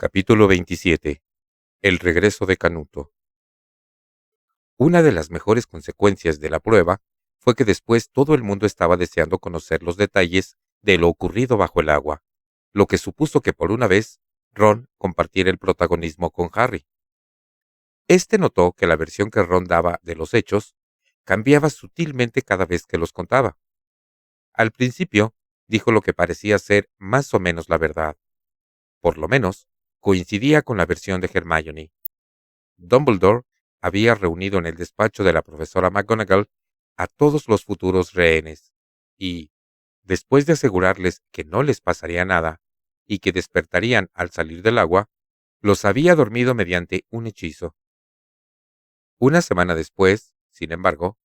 Capítulo 27. El regreso de Canuto. Una de las mejores consecuencias de la prueba fue que después todo el mundo estaba deseando conocer los detalles de lo ocurrido bajo el agua, lo que supuso que por una vez Ron compartiera el protagonismo con Harry. Este notó que la versión que Ron daba de los hechos cambiaba sutilmente cada vez que los contaba. Al principio, dijo lo que parecía ser más o menos la verdad. Por lo menos, coincidía con la versión de Hermione. Dumbledore había reunido en el despacho de la profesora McGonagall a todos los futuros rehenes, y, después de asegurarles que no les pasaría nada y que despertarían al salir del agua, los había dormido mediante un hechizo. Una semana después, sin embargo,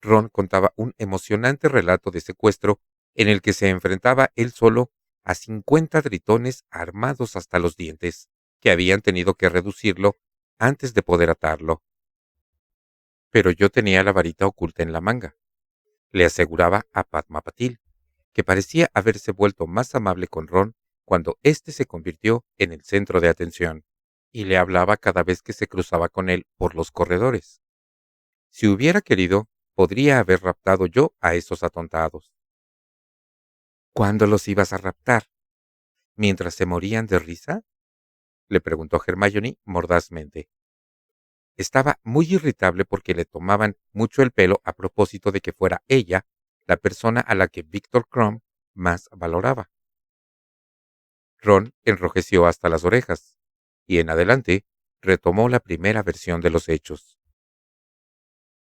Ron contaba un emocionante relato de secuestro en el que se enfrentaba él solo a 50 tritones armados hasta los dientes, que habían tenido que reducirlo antes de poder atarlo. Pero yo tenía la varita oculta en la manga, le aseguraba a Padma Patil, que parecía haberse vuelto más amable con Ron cuando éste se convirtió en el centro de atención, y le hablaba cada vez que se cruzaba con él por los corredores. Si hubiera querido, podría haber raptado yo a esos atontados. ¿Cuándo los ibas a raptar? ¿Mientras se morían de risa? Le preguntó Hermione mordazmente. Estaba muy irritable porque le tomaban mucho el pelo a propósito de que fuera ella la persona a la que Víctor Crumb más valoraba. Ron enrojeció hasta las orejas y en adelante retomó la primera versión de los hechos.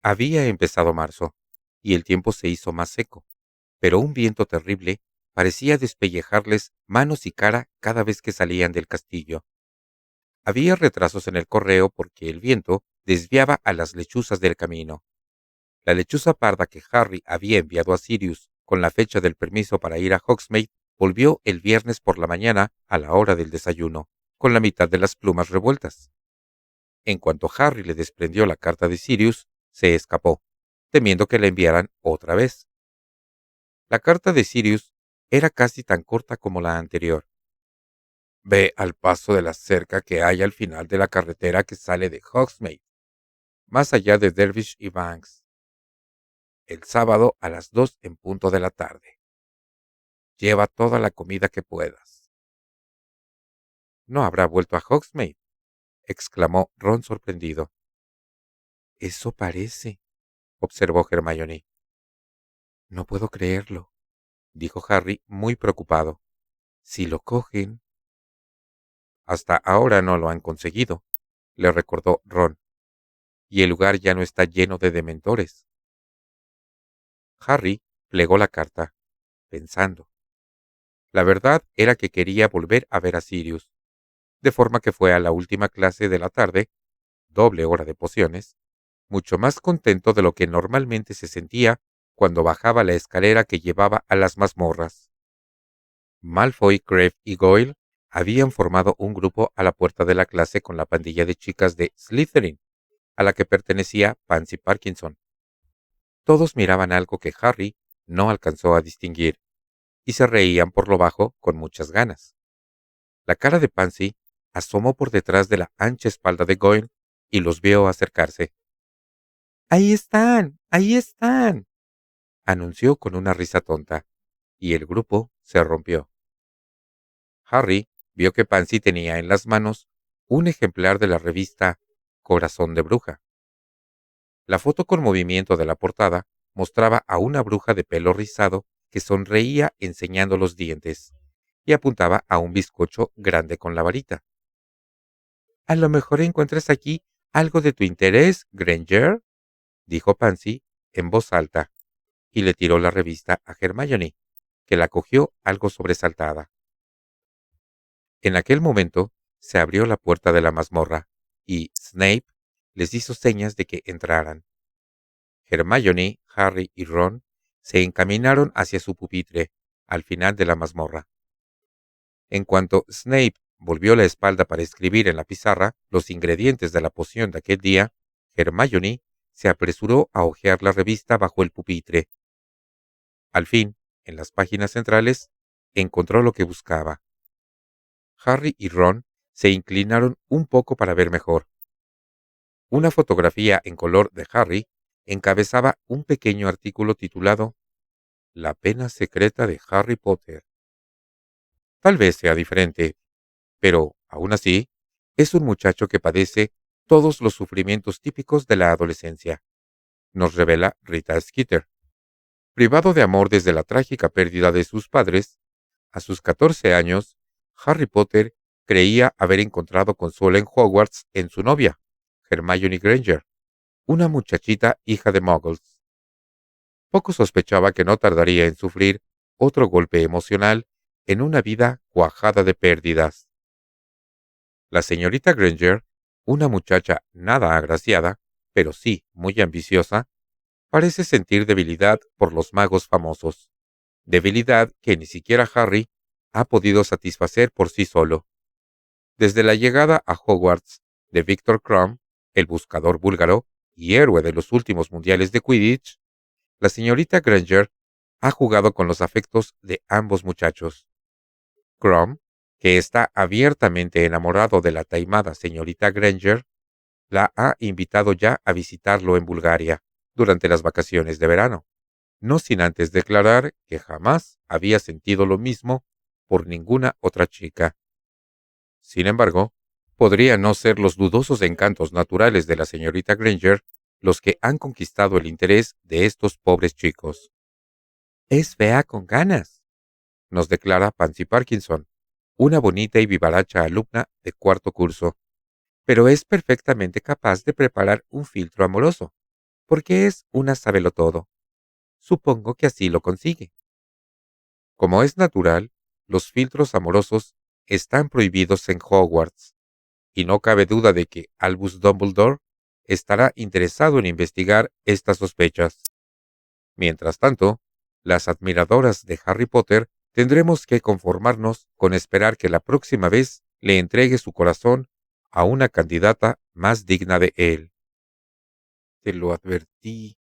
Había empezado marzo y el tiempo se hizo más seco, pero un viento terrible parecía despellejarles manos y cara cada vez que salían del castillo. Había retrasos en el correo porque el viento desviaba a las lechuzas del camino. La lechuza parda que Harry había enviado a Sirius con la fecha del permiso para ir a Hogsmeade volvió el viernes por la mañana a la hora del desayuno, con la mitad de las plumas revueltas. En cuanto Harry le desprendió la carta de Sirius, se escapó, temiendo que la enviaran otra vez. La carta de Sirius era casi tan corta como la anterior. Ve al paso de la cerca que hay al final de la carretera que sale de Hogsmeade, más allá de Dervish y Banks, el sábado a las 2 en punto de la tarde. Lleva toda la comida que puedas. No habrá vuelto a Hogsmeade, exclamó Ron sorprendido. Eso parece, observó Hermione. No puedo creerlo, dijo Harry muy preocupado. Si lo cogen... Hasta ahora no lo han conseguido, le recordó Ron, y el lugar ya no está lleno de dementores. Harry plegó la carta, pensando. La verdad era que quería volver a ver a Sirius, de forma que fue a la última clase de la tarde, doble hora de pociones, mucho más contento de lo que normalmente se sentía cuando bajaba la escalera que llevaba a las mazmorras. Malfoy, Crabbe y Goyle habían formado un grupo a la puerta de la clase con la pandilla de chicas de Slytherin, a la que pertenecía Pansy Parkinson. Todos miraban algo que Harry no alcanzó a distinguir, y se reían por lo bajo con muchas ganas. La cara de Pansy asomó por detrás de la ancha espalda de Goyle y los vio acercarse. Ahí están, anunció con una risa tonta, y el grupo se rompió. Harry vio que Pansy tenía en las manos un ejemplar de la revista Corazón de Bruja. La foto con movimiento de la portada mostraba a una bruja de pelo rizado que sonreía enseñando los dientes y apuntaba a un bizcocho grande con la varita. A lo mejor encuentras aquí algo de tu interés, Granger, dijo Pansy en voz alta, y le tiró la revista a Hermione, que la cogió algo sobresaltada. En aquel momento se abrió la puerta de la mazmorra y Snape les hizo señas de que entraran. Hermione, Harry y Ron se encaminaron hacia su pupitre al final de la mazmorra. En cuanto Snape volvió la espalda para escribir en la pizarra los ingredientes de la poción de aquel día, Hermione se apresuró a hojear la revista bajo el pupitre. Al fin, en las páginas centrales, encontró lo que buscaba. Harry y Ron se inclinaron un poco para ver mejor. Una fotografía en color de Harry encabezaba un pequeño artículo titulado La pena secreta de Harry Potter. Tal vez sea diferente, pero, aún así, es un muchacho que padece todos los sufrimientos típicos de la adolescencia, nos revela Rita Skeeter. Privado de amor desde la trágica pérdida de sus padres, a sus 14 años, Harry Potter creía haber encontrado consuelo en Hogwarts en su novia, Hermione Granger, una muchachita hija de muggles. Poco sospechaba que no tardaría en sufrir otro golpe emocional en una vida cuajada de pérdidas. La señorita Granger, una muchacha nada agraciada, pero sí muy ambiciosa, parece sentir debilidad por los magos famosos, debilidad que ni siquiera Harry ha podido satisfacer por sí solo. Desde la llegada a Hogwarts de Viktor Krum, el buscador búlgaro y héroe de los últimos mundiales de Quidditch, la señorita Granger ha jugado con los afectos de ambos muchachos. Krum, que está abiertamente enamorado de la taimada señorita Granger, la ha invitado ya a visitarlo en Bulgaria durante las vacaciones de verano, no sin antes declarar que jamás había sentido lo mismo por ninguna otra chica. Sin embargo, podría no ser los dudosos encantos naturales de la señorita Granger los que han conquistado el interés de estos pobres chicos. Es fea con ganas, nos declara Pansy Parkinson, una bonita y vivaracha alumna de cuarto curso, pero es perfectamente capaz de preparar un filtro amoroso, porque es una sabelotodo. Supongo que así lo consigue. Como es natural, los filtros amorosos están prohibidos en Hogwarts, y no cabe duda de que Albus Dumbledore estará interesado en investigar estas sospechas. Mientras tanto, las admiradoras de Harry Potter tendremos que conformarnos con esperar que la próxima vez le entregue su corazón a una candidata más digna de él. Te lo advertí,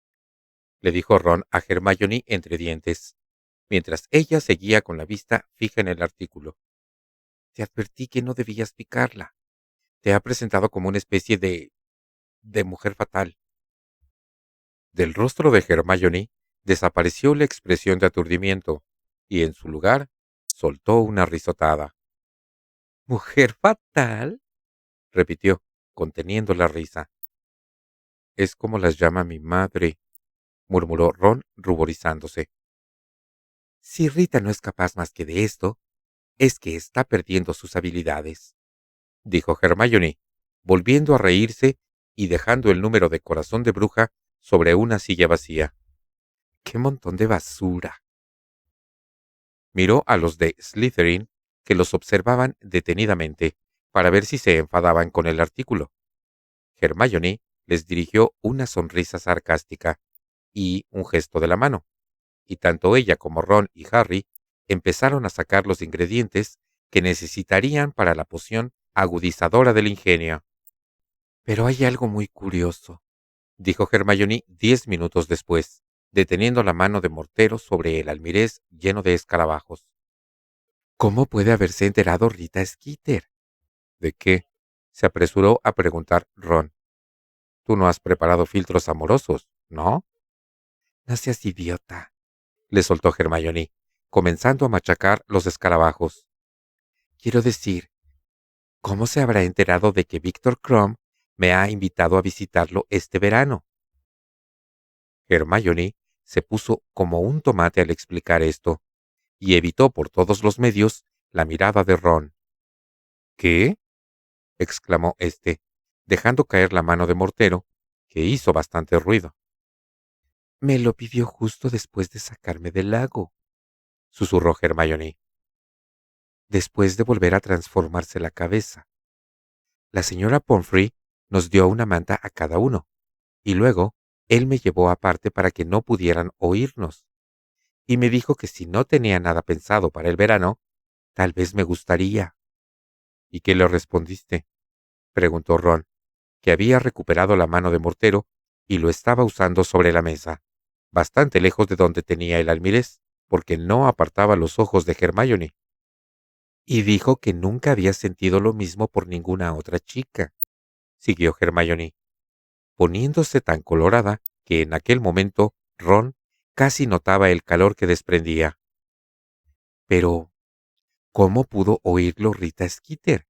le dijo Ron a Hermione entre dientes, mientras ella seguía con la vista fija en el artículo. Te advertí que no debías picarla. Te ha presentado como una especie de mujer fatal. Del rostro de Hermione desapareció la expresión de aturdimiento, y en su lugar soltó una risotada. ¿Mujer fatal? Repitió, conteniendo la risa. Es como las llama mi madre, murmuró Ron ruborizándose. Si Rita no es capaz más que de esto, es que está perdiendo sus habilidades, dijo Hermione, volviendo a reírse y dejando el número de corazón de bruja sobre una silla vacía. ¡Qué montón de basura! Miró a los de Slytherin, que los observaban detenidamente, para ver si se enfadaban con el artículo. Hermione les dirigió una sonrisa sarcástica y un gesto de la mano, y tanto ella como Ron y Harry empezaron a sacar los ingredientes que necesitarían para la poción agudizadora del ingenio. Pero hay algo muy curioso, dijo Hermione 10 minutos después, deteniendo la mano de Mortero sobre el almirez lleno de escarabajos. ¿Cómo puede haberse enterado Rita Skeeter? ¿De qué? Se apresuró a preguntar Ron. Tú no has preparado filtros amorosos, ¿no? No seas idiota, le soltó Hermione, comenzando a machacar los escarabajos. Quiero decir, ¿cómo se habrá enterado de que Viktor Krum me ha invitado a visitarlo este verano? Hermione se puso como un tomate al explicar esto, y evitó por todos los medios la mirada de Ron. ¿Qué? Exclamó éste, dejando caer la mano de Mortero, que hizo bastante ruido. Me lo pidió justo después de sacarme del lago, susurró Hermione. Después de volver a transformarse la cabeza. La señora Pomfrey nos dio una manta a cada uno, y luego él me llevó aparte para que no pudieran oírnos, y me dijo que si no tenía nada pensado para el verano, tal vez me gustaría. ¿Y qué le respondiste? Preguntó Ron, que había recuperado la mano de Mortero y lo estaba usando sobre la mesa, bastante lejos de donde tenía el almirez, porque no apartaba los ojos de Hermione. Y dijo que nunca había sentido lo mismo por ninguna otra chica, siguió Hermione, poniéndose tan colorada que en aquel momento Ron casi notaba el calor que desprendía. Pero, ¿cómo pudo oírlo Rita Skeeter?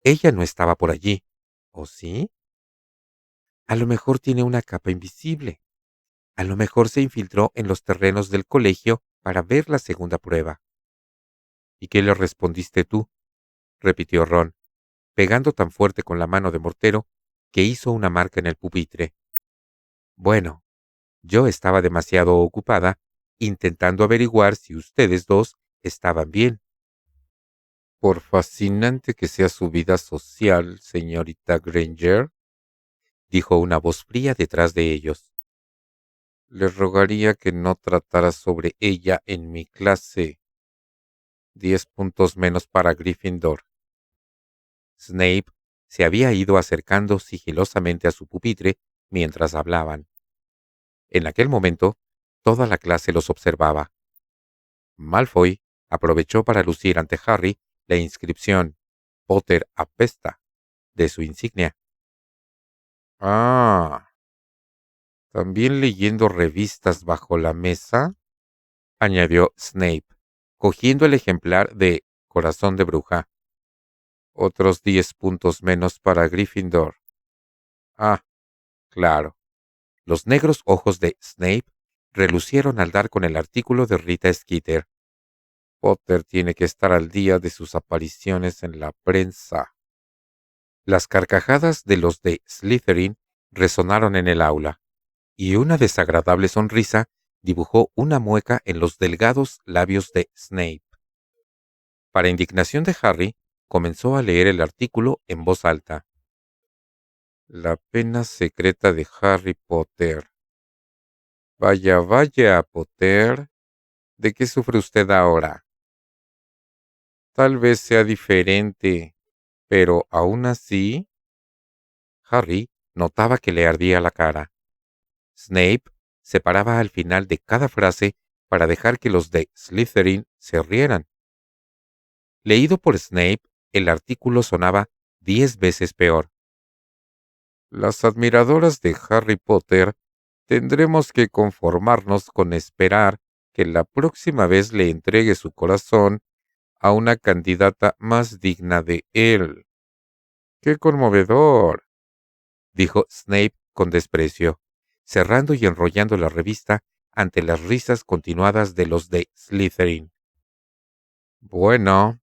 Ella no estaba por allí, ¿o sí? A lo mejor tiene una capa invisible. A lo mejor se infiltró en los terrenos del colegio para ver la segunda prueba. ¿Y qué le respondiste tú? Repitió Ron, pegando tan fuerte con la mano de mortero que hizo una marca en el pupitre. Bueno, yo estaba demasiado ocupada intentando averiguar si ustedes dos estaban bien. Por fascinante que sea su vida social, señorita Granger, dijo una voz fría detrás de ellos. Le rogaría que no tratara sobre ella en mi clase. 10 puntos menos para Gryffindor. Snape se había ido acercando sigilosamente a su pupitre mientras hablaban. En aquel momento, toda la clase los observaba. Malfoy aprovechó para lucir ante Harry la inscripción Potter apesta de su insignia. Ah, ¿también leyendo revistas bajo la mesa? Añadió Snape, cogiendo el ejemplar de Corazón de Bruja. Otros 10 puntos menos para Gryffindor. Ah, claro. Los negros ojos de Snape relucieron al dar con el artículo de Rita Skeeter. Potter tiene que estar al día de sus apariciones en la prensa. Las carcajadas de los de Slytherin resonaron en el aula, y una desagradable sonrisa dibujó una mueca en los delgados labios de Snape. Para indignación de Harry, comenzó a leer el artículo en voz alta. La pena secreta de Harry Potter. Vaya, vaya, Potter. ¿De qué sufre usted ahora? Tal vez sea diferente, pero aún así... Harry notaba que le ardía la cara. Snape se paraba al final de cada frase para dejar que los de Slytherin se rieran. Leído por Snape, el artículo sonaba 10 veces peor. Las admiradoras de Harry Potter tendremos que conformarnos con esperar que la próxima vez le entregue su corazón a una candidata más digna de él. ¡Qué conmovedor!, dijo Snape con desprecio, cerrando y enrollando la revista ante las risas continuadas de los de Slytherin. Bueno,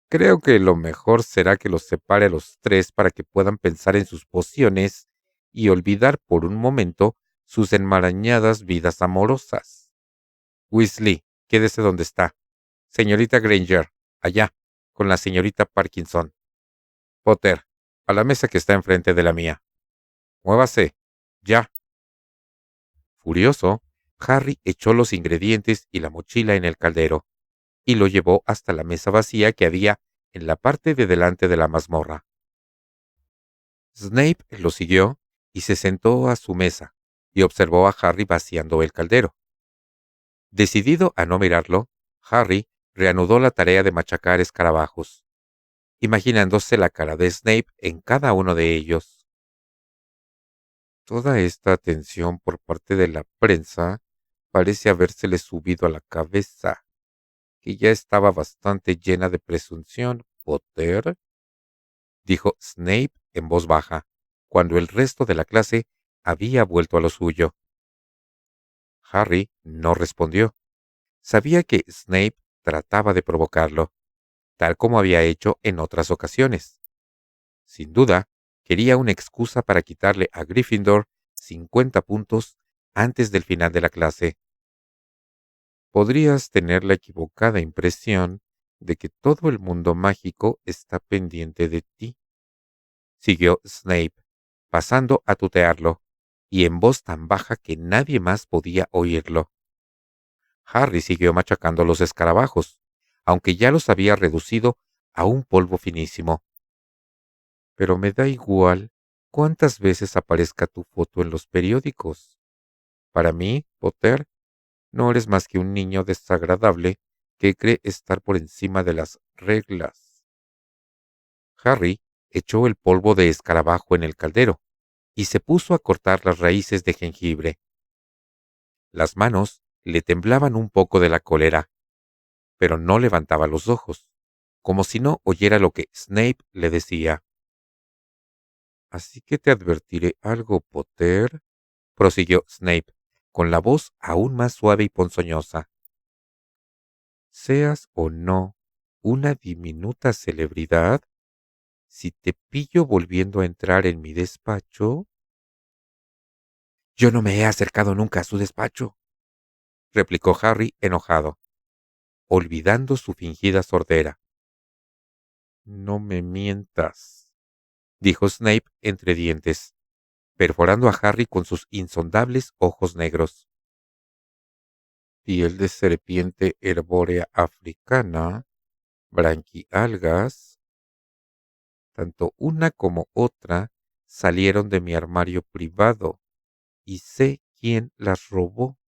creo que lo mejor será que los separe a los tres para que puedan pensar en sus pociones y olvidar por un momento sus enmarañadas vidas amorosas. Weasley, quédese donde está. Señorita Granger, allá, con la señorita Parkinson. Potter, a la mesa que está enfrente de la mía. Muévase, ya. Furioso, Harry echó los ingredientes y la mochila en el caldero, y lo llevó hasta la mesa vacía que había en la parte de delante de la mazmorra. Snape lo siguió y se sentó a su mesa, y observó a Harry vaciando el caldero. Decidido a no mirarlo, Harry reanudó la tarea de machacar escarabajos, imaginándose la cara de Snape en cada uno de ellos. Toda esta atención por parte de la prensa parece habérsele subido a la cabeza, que ya estaba bastante llena de presunción, Potter, dijo Snape en voz baja, cuando el resto de la clase había vuelto a lo suyo. Harry no respondió. Sabía que Snape trataba de provocarlo, tal como había hecho en otras ocasiones. Sin duda, quería una excusa para quitarle a Gryffindor 50 puntos antes del final de la clase. Podrías tener la equivocada impresión de que todo el mundo mágico está pendiente de ti, siguió Snape, pasando a tutearlo, y en voz tan baja que nadie más podía oírlo. Harry siguió machacando los escarabajos, aunque ya los había reducido a un polvo finísimo. Pero me da igual cuántas veces aparezca tu foto en los periódicos. Para mí, Potter, no eres más que un niño desagradable porque cree estar por encima de las reglas. Harry echó el polvo de escarabajo en el caldero y se puso a cortar las raíces de jengibre. Las manos le temblaban un poco de la cólera, pero no levantaba los ojos, como si no oyera lo que Snape le decía. Así que te advertiré algo, Potter, prosiguió Snape, con la voz aún más suave y ponzoñosa. Seas o no una diminuta celebridad, si te pillo volviendo a entrar en mi despacho... Yo no me he acercado nunca a su despacho, replicó Harry enojado, olvidando su fingida sordera. No me mientas, dijo Snape entre dientes, perforando a Harry con sus insondables ojos negros. Piel de serpiente herbórea africana, branquialgas, tanto una como otra salieron de mi armario privado y sé quién las robó.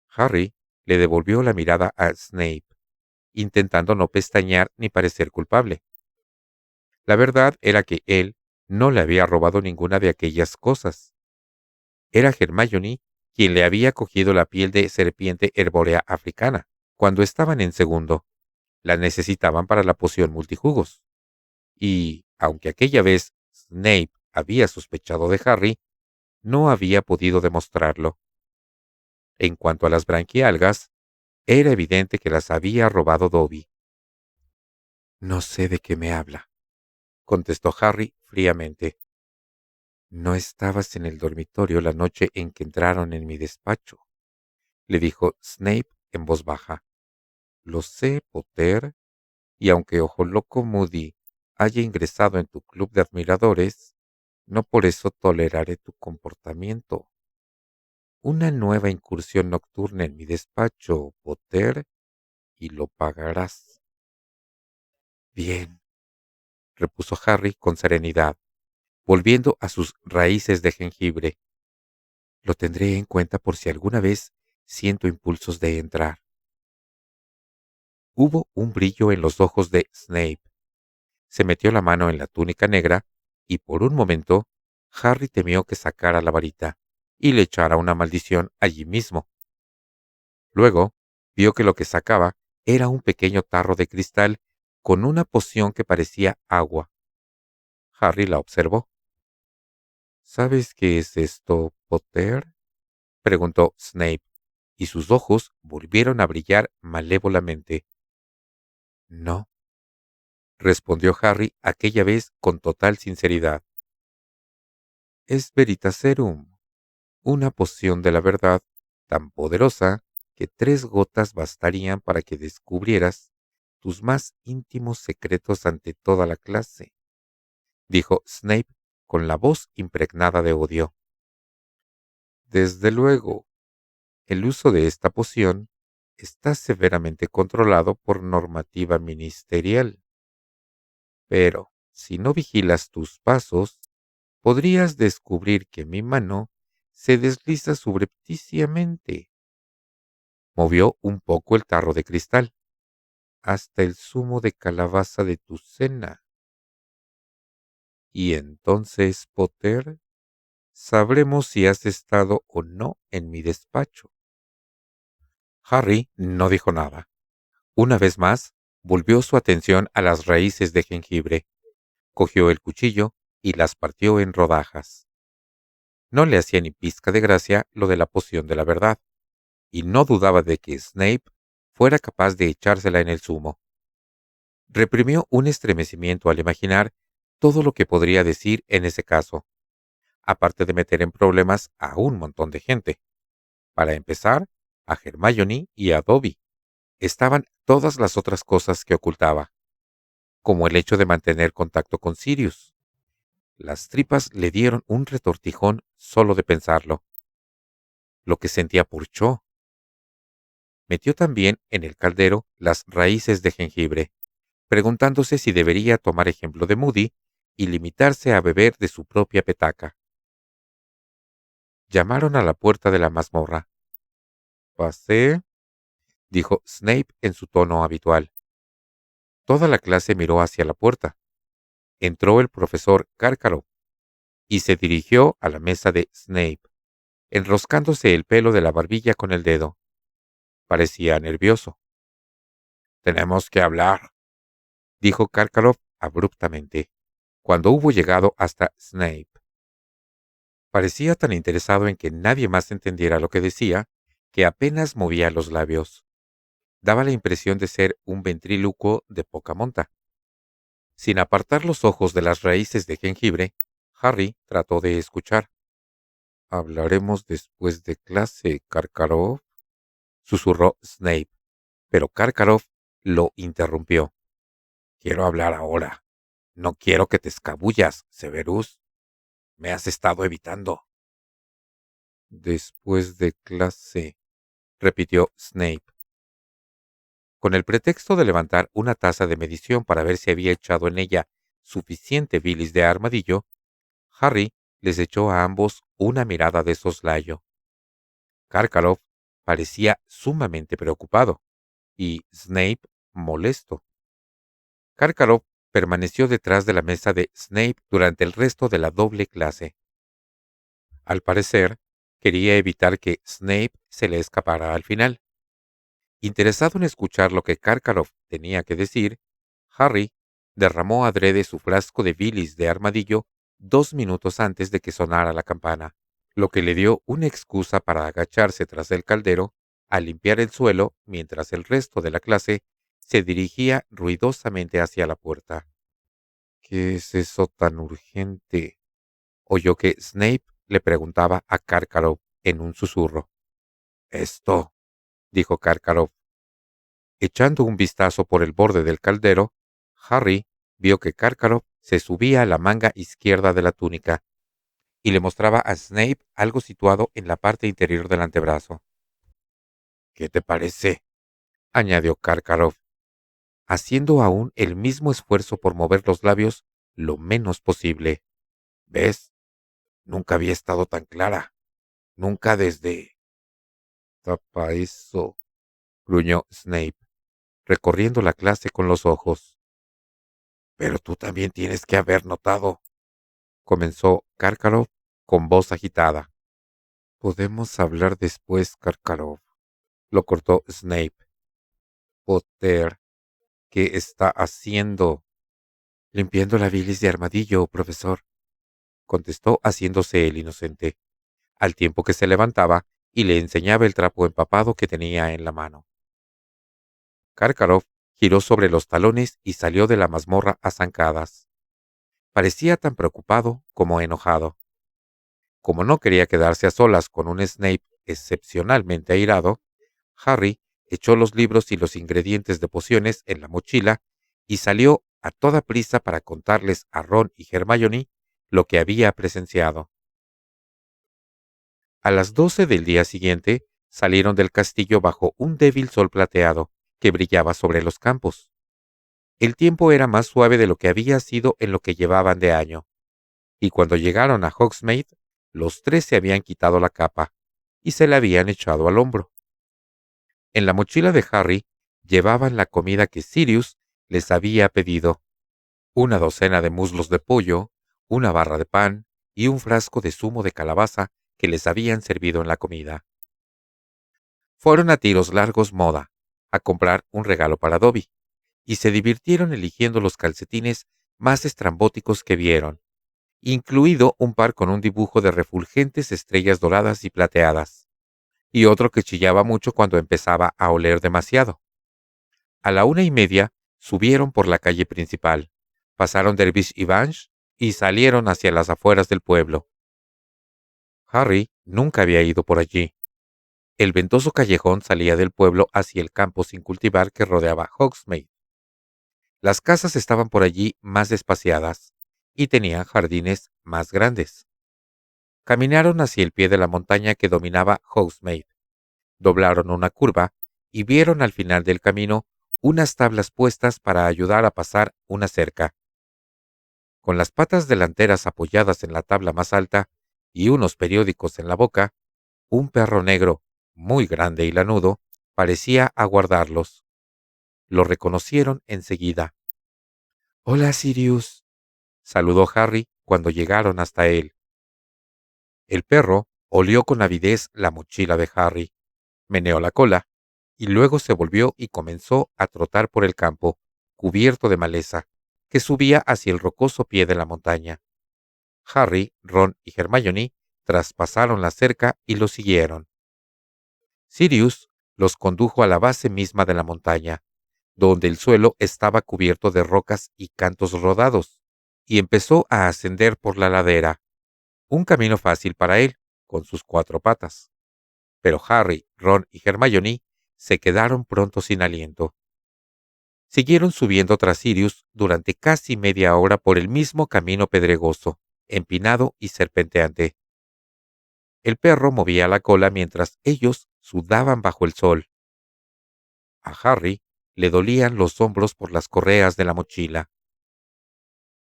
Harry le devolvió la mirada a Snape, intentando no pestañear ni parecer culpable. La verdad era que él no le había robado ninguna de aquellas cosas. Era Hermione quien le había cogido la piel de serpiente herbórea africana cuando estaban en segundo. La necesitaban para la poción multijugos. Y, aunque aquella vez Snape había sospechado de Harry, no había podido demostrarlo. En cuanto a las branquialgas, era evidente que las había robado Dobby. No sé de qué me habla, contestó Harry fríamente. No estabas en el dormitorio la noche en que entraron en mi despacho, le dijo Snape en voz baja. Lo sé, Potter, y aunque Ojo Loco Moody haya ingresado en tu club de admiradores, no por eso toleraré tu comportamiento. Una nueva incursión nocturna en mi despacho, Potter, y lo pagarás. Bien, repuso Harry con serenidad, volviendo a sus raíces de jengibre. Lo tendré en cuenta por si alguna vez siento impulsos de entrar. Hubo un brillo en los ojos de Snape. Se metió la mano en la túnica negra y por un momento Harry temió que sacara la varita y le echara una maldición allí mismo. Luego vio que lo que sacaba era un pequeño tarro de cristal con una poción que parecía agua. Harry la observó. ¿Sabes qué es esto, Potter? Preguntó Snape, y sus ojos volvieron a brillar malévolamente. No, respondió Harry aquella vez con total sinceridad. Es Veritaserum, una poción de la verdad tan poderosa que 3 gotas bastarían para que descubrieras tus más íntimos secretos ante toda la clase, dijo Snape con la voz impregnada de odio. Desde luego, el uso de esta poción está severamente controlado por normativa ministerial. Pero, si no vigilas tus pasos, podrías descubrir que mi mano se desliza subrepticiamente. Movió un poco el tarro de cristal, hasta el zumo de calabaza de tu cena. Y entonces, Potter, sabremos si has estado o no en mi despacho. Harry no dijo nada. Una vez más, volvió su atención a las raíces de jengibre, cogió el cuchillo y las partió en rodajas. No le hacía ni pizca de gracia lo de la poción de la verdad, y no dudaba de que Snape fuera capaz de echársela en el zumo. Reprimió un estremecimiento al imaginar todo lo que podría decir en ese caso, aparte de meter en problemas a un montón de gente. Para empezar, a Hermione y a Dobby. Estaban todas las otras cosas que ocultaba, como el hecho de mantener contacto con Sirius. Las tripas le dieron un retortijón solo de pensarlo. Lo que sentía por Cho. Metió también en el caldero las raíces de jengibre, preguntándose si debería tomar ejemplo de Moody y limitarse a beber de su propia petaca. Llamaron a la puerta de la mazmorra. Pasé, dijo Snape en su tono habitual. Toda la clase miró hacia la puerta. Entró el profesor Karkaroff y se dirigió a la mesa de Snape, enroscándose el pelo de la barbilla con el dedo. Parecía nervioso. «Tenemos que hablar», dijo Karkaroff abruptamente, cuando hubo llegado hasta Snape. Parecía tan interesado en que nadie más entendiera lo que decía, que apenas movía los labios. Daba la impresión de ser un ventrílocuo de poca monta. Sin apartar los ojos de las raíces de jengibre, Harry trató de escuchar. «Hablaremos después de clase, Karkaroff», susurró Snape, pero Karkaroff lo interrumpió. «Quiero hablar ahora. No quiero que te escabullas, Severus. Me has estado evitando». «Después de clase», repitió Snape. Con el pretexto de levantar una taza de medición para ver si había echado en ella suficiente bilis de armadillo, Harry les echó a ambos una mirada de soslayo. Karkaroff parecía sumamente preocupado y Snape molesto. Karkaroff permaneció detrás de la mesa de Snape durante el resto de la doble clase. Al parecer, quería evitar que Snape se le escapara al final. Interesado en escuchar lo que Karkaroff tenía que decir, Harry derramó adrede su frasco de bilis de armadillo 2 minutos antes de que sonara la campana, lo que le dio una excusa para agacharse tras el caldero a limpiar el suelo mientras el resto de la clase se dirigía ruidosamente hacia la puerta. «¿Qué es eso tan urgente?», oyó que Snape le preguntaba a Karkaroff en un susurro. «Esto», dijo Karkaroff. Echando un vistazo por el borde del caldero, Harry vio que Karkaroff se subía a la manga izquierda de la túnica y le mostraba a Snape algo situado en la parte interior del antebrazo. «¿Qué te parece?», añadió Karkaroff, haciendo aún el mismo esfuerzo por mover los labios lo menos posible. «¿Ves? Nunca había estado tan clara. Nunca desde...» «Tapa eso», gruñó Snape, recorriendo la clase con los ojos. «Pero tú también tienes que haber notado», comenzó Karkaroff con voz agitada. «Podemos hablar después, Karkaroff», lo cortó Snape. «Potter, ¿qué está haciendo?» «Limpiando la bilis de armadillo, profesor», contestó haciéndose el inocente, al tiempo que se levantaba y le enseñaba el trapo empapado que tenía en la mano. Karkaroff giró sobre los talones y salió de la mazmorra a zancadas. Parecía tan preocupado como enojado. Como no quería quedarse a solas con un Snape excepcionalmente airado, Harry echó los libros y los ingredientes de pociones en la mochila y salió a toda prisa para contarles a Ron y Hermione lo que había presenciado. A las 12 del día siguiente salieron del castillo bajo un débil sol plateado que brillaba sobre los campos. El tiempo era más suave de lo que había sido en lo que llevaban de año, y cuando llegaron a Hogsmeade, los tres se habían quitado la capa y se la habían echado al hombro. En la mochila de Harry llevaban la comida que Sirius les había pedido: una docena de muslos de pollo, una barra de pan y un frasco de zumo de calabaza que les habían servido en la comida. Fueron a Tiros Largos Moda a comprar un regalo para Dobby, y se divirtieron eligiendo los calcetines más estrambóticos que vieron, incluido un par con un dibujo de refulgentes estrellas doradas y plateadas, y otro que chillaba mucho cuando empezaba a oler demasiado. A la 1:30 subieron por la calle principal, pasaron Dervish y Banch y salieron hacia las afueras del pueblo. Harry nunca había ido por allí. El ventoso callejón salía del pueblo hacia el campo sin cultivar que rodeaba Hogsmeade. Las casas estaban por allí más espaciadas y tenían jardines más grandes. Caminaron hacia el pie de la montaña que dominaba Hogsmeade, doblaron una curva y vieron al final del camino unas tablas puestas para ayudar a pasar una cerca. Con las patas delanteras apoyadas en la tabla más alta y unos periódicos en la boca, un perro negro, muy grande y lanudo, parecía aguardarlos. Lo reconocieron enseguida. «Hola, Sirius», saludó Harry cuando llegaron hasta él. El perro olió con avidez la mochila de Harry, meneó la cola, y luego se volvió y comenzó a trotar por el campo, cubierto de maleza, que subía hacia el rocoso pie de la montaña. Harry, Ron y Hermione traspasaron la cerca y lo siguieron. Sirius los condujo a la base misma de la montaña, donde el suelo estaba cubierto de rocas y cantos rodados, y empezó a ascender por la ladera, un camino fácil para él, con sus 4 patas. Pero Harry, Ron y Hermione se quedaron pronto sin aliento. Siguieron subiendo tras Sirius durante casi media hora por el mismo camino pedregoso, empinado y serpenteante. El perro movía la cola mientras ellos sudaban bajo el sol. A Harry le dolían los hombros por las correas de la mochila.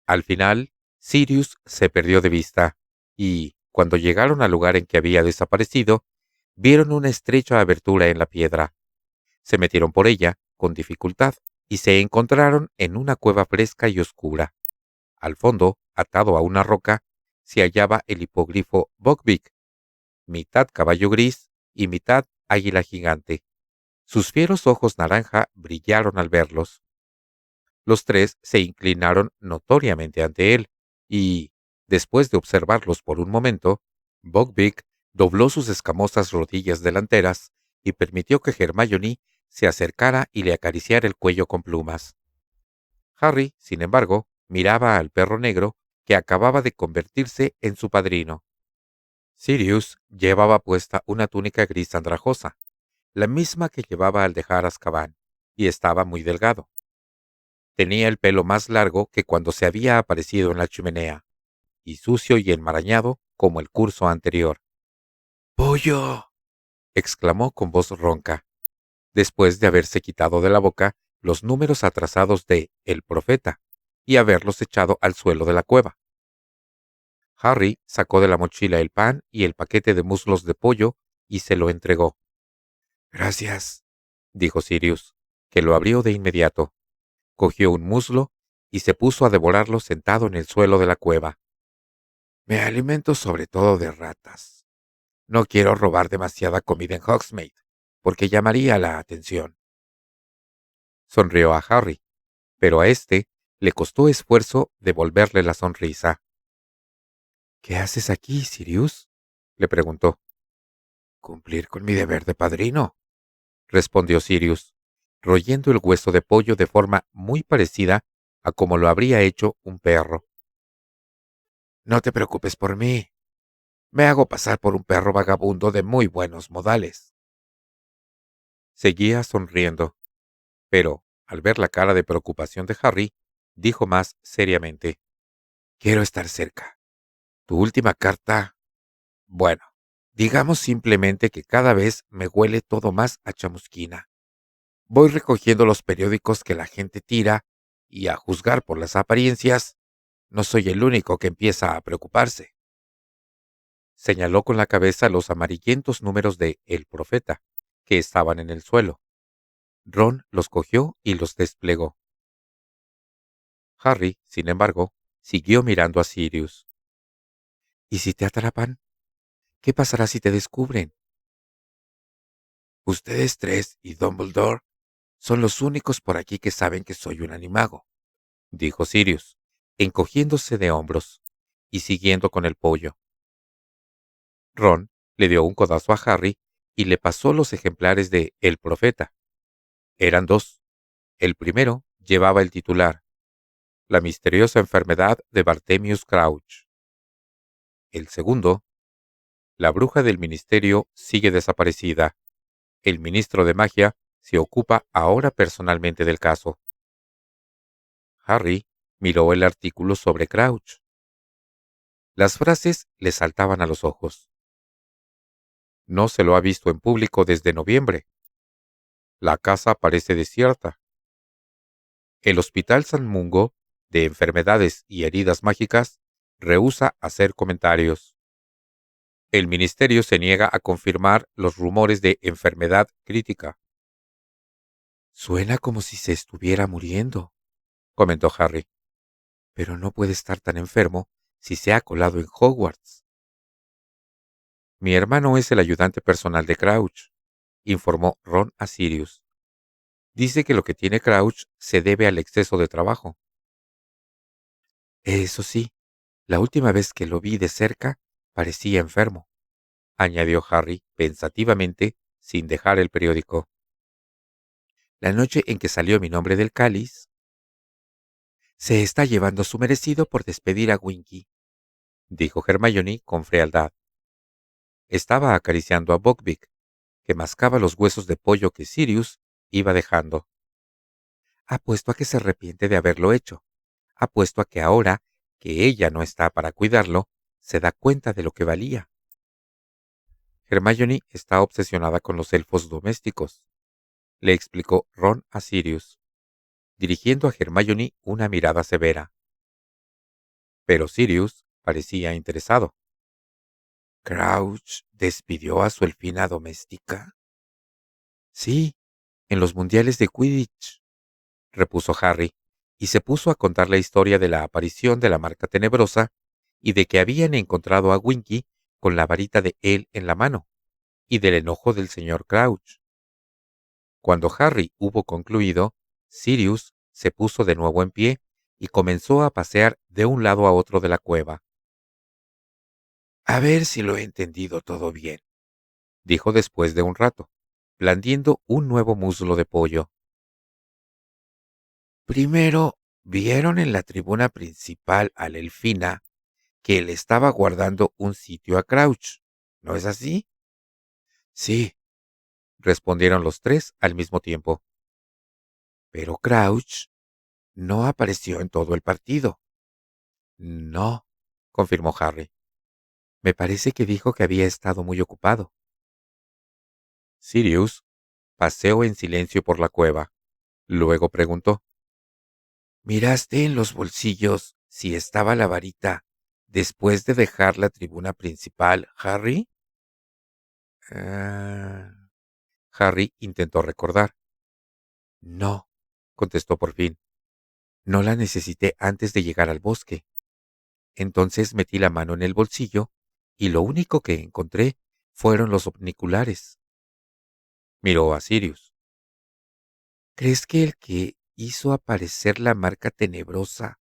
Al final, Sirius se perdió de vista, y, cuando llegaron al lugar en que había desaparecido, vieron una estrecha abertura en la piedra. Se metieron por ella, con dificultad, y se encontraron en una cueva fresca y oscura. Al fondo, atado a una roca, se hallaba el hipogrifo Buckbeak, mitad caballo gris y mitad águila gigante. Sus fieros ojos naranja brillaron al verlos. Los 3 se inclinaron notoriamente ante él, y, después de observarlos por un momento, Buckbeak dobló sus escamosas rodillas delanteras y permitió que Hermione se acercara y le acariciara el cuello con plumas. Harry, sin embargo, miraba al perro negro que acababa de convertirse en su padrino. Sirius llevaba puesta una túnica gris andrajosa, la misma que llevaba al dejar Azkaban, y estaba muy delgado. Tenía el pelo más largo que cuando se había aparecido en la chimenea, y sucio y enmarañado como el curso anterior. «¡Pollo!», exclamó con voz ronca, después de haberse quitado de la boca los números atrasados de El Profeta y haberlos echado al suelo de la cueva. Harry sacó de la mochila el pan y el paquete de muslos de pollo y se lo entregó. «Gracias», dijo Sirius, que lo abrió de inmediato. Cogió un muslo y se puso a devorarlo sentado en el suelo de la cueva. «Me alimento sobre todo de ratas. No quiero robar demasiada comida en Hogsmeade, porque llamaría la atención». Sonrió a Harry, pero a éste le costó esfuerzo devolverle la sonrisa. «¿Qué haces aquí, Sirius?», le preguntó. «Cumplir con mi deber de padrino», respondió Sirius, royendo el hueso de pollo de forma muy parecida a como lo habría hecho un perro. «No te preocupes por mí. Me hago pasar por un perro vagabundo de muy buenos modales». Seguía sonriendo, pero, al ver la cara de preocupación de Harry, dijo más seriamente: «Quiero estar cerca. Tu última carta... Bueno, digamos simplemente que cada vez me huele todo más a chamusquina. Voy recogiendo los periódicos que la gente tira y, a juzgar por las apariencias, no soy el único que empieza a preocuparse». Señaló con la cabeza los amarillentos números de El Profeta, que estaban en el suelo. Ron los cogió y los desplegó. Harry, sin embargo, siguió mirando a Sirius. «¿Y si te atrapan? ¿Qué pasará si te descubren?» «Ustedes 3 y Dumbledore son los únicos por aquí que saben que soy un animago», dijo Sirius, encogiéndose de hombros y siguiendo con el pollo. Ron le dio un codazo a Harry y le pasó los ejemplares de El Profeta. Eran 2. El primero llevaba el titular: «La misteriosa enfermedad de Bartemius Crouch». El segundo: «La bruja del ministerio sigue desaparecida. El ministro de magia se ocupa ahora personalmente del caso». Harry miró el artículo sobre Crouch. Las frases le saltaban a los ojos. «No se lo ha visto en público desde noviembre. La casa parece desierta. El Hospital San Mungo, de enfermedades y heridas mágicas, rehúsa hacer comentarios. El ministerio se niega a confirmar los rumores de enfermedad crítica. Suena como si se estuviera muriendo, comentó Harry. Pero no puede estar tan enfermo si se ha colado en Hogwarts. Mi hermano es el ayudante personal de Crouch, informó Ron a Sirius. Dice que lo que tiene Crouch se debe al exceso de trabajo. Eso sí, la última vez que lo vi de cerca parecía enfermo, añadió Harry pensativamente sin dejar el periódico. La noche en que salió mi nombre del cáliz, se está llevando su merecido por despedir a Winky, dijo Hermione con frialdad. Estaba acariciando a Buckbeak, que mascaba los huesos de pollo que Sirius iba dejando. Apuesto a que se arrepiente de haberlo hecho. Apuesto a que ahora, que ella no está para cuidarlo, se da cuenta de lo que valía. Hermione está obsesionada con los elfos domésticos, le explicó Ron a Sirius, dirigiendo a Hermione una mirada severa. Pero Sirius parecía interesado. ¿Crouch despidió a su elfina doméstica? Sí, en los mundiales de Quidditch, repuso Harry, y se puso a contar la historia de la aparición de la marca tenebrosa y de que habían encontrado a Winky con la varita de él en la mano, y del enojo del señor Crouch. Cuando Harry hubo concluido, Sirius se puso de nuevo en pie y comenzó a pasear de un lado a otro de la cueva. A ver si lo he entendido todo bien, dijo después de un rato, blandiendo un nuevo muslo de pollo. Primero, vieron en la tribuna principal a la elfina que le estaba guardando un sitio a Crouch, ¿no es así? Sí, respondieron los tres al mismo tiempo. Pero Crouch no apareció en todo el partido. No, confirmó Harry. Me parece que dijo que había estado muy ocupado. Sirius paseó en silencio por la cueva. Luego preguntó: ¿Miraste en los bolsillos si estaba la varita después de dejar la tribuna principal, Harry? Ah, Harry intentó recordar. No, contestó por fin. No la necesité antes de llegar al bosque. Entonces metí la mano en el bolsillo y lo único que encontré fueron los omniculares. Miró a Sirius. ¿Crees que el que hizo aparecer la marca tenebrosa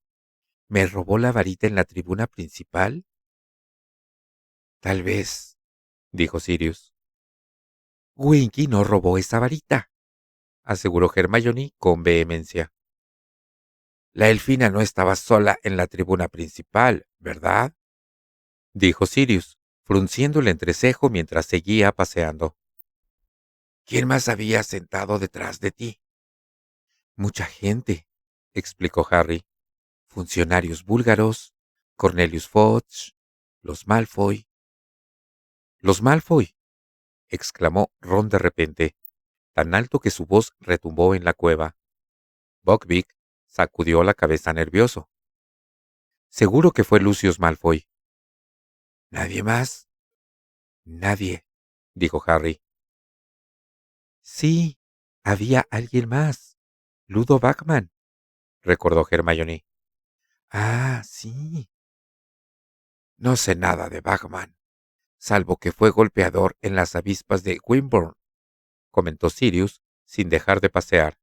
me robó la varita en la tribuna principal? Tal vez, dijo Sirius. Winky no robó esa varita, aseguró Hermione con vehemencia. La elfina no estaba sola en la tribuna principal, ¿verdad? Dijo Sirius, frunciendo el entrecejo mientras seguía paseando. ¿Quién más había sentado detrás de ti? Mucha gente, explicó Harry. Funcionarios búlgaros, Cornelius Fudge, los Malfoy. ¡Los Malfoy!, exclamó Ron de repente, tan alto que su voz retumbó en la cueva. Buckbeak sacudió la cabeza nervioso. Seguro que fue Lucius Malfoy. ¿Nadie más? Nadie, dijo Harry. Sí, había alguien más. Ludo Bagman, recordó Hermione. Ah, sí. No sé nada de Bagman, salvo que fue golpeador en las avispas de Wimborne, comentó Sirius sin dejar de pasear.